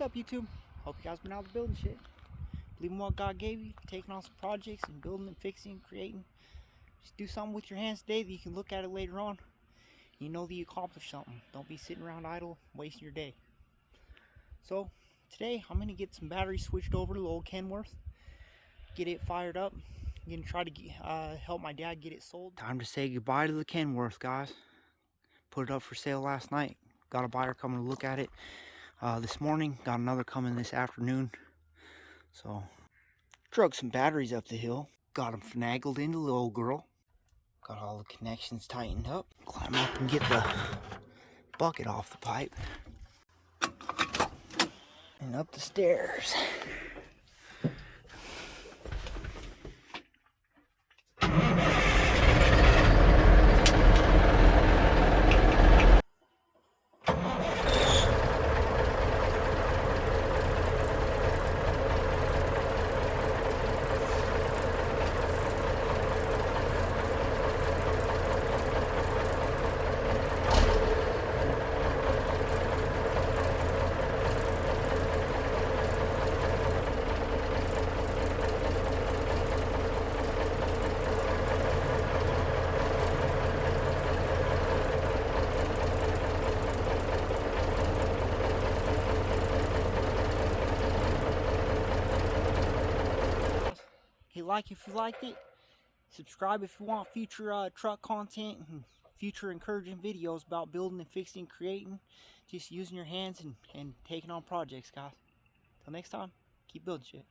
up, YouTube? Hope you guys been out building shit. Believe in what God gave you, taking on some projects and building and fixing, creating. Just do something with your hands today that you can look at it later on. You know that you accomplished something. Don't be sitting around idle, wasting your day. So, today I'm going to get some batteries switched over to the old Kenworth. Get it fired up. I'm going to try to help my dad get it sold. Time to say goodbye to the Kenworth, guys. Put it up for sale last night. Got a buyer coming to look at it this morning. Got another coming this afternoon. So, drug some batteries up the hill. Got them finagled into the old girl. Got all the connections tightened up. Climb up and get the bucket off the pipe. And up the stairs. Hit like if you liked it. Subscribe if you want future truck content and future encouraging videos about building and fixing, creating, just using your hands and taking on projects, guys. Till next time, keep building shit.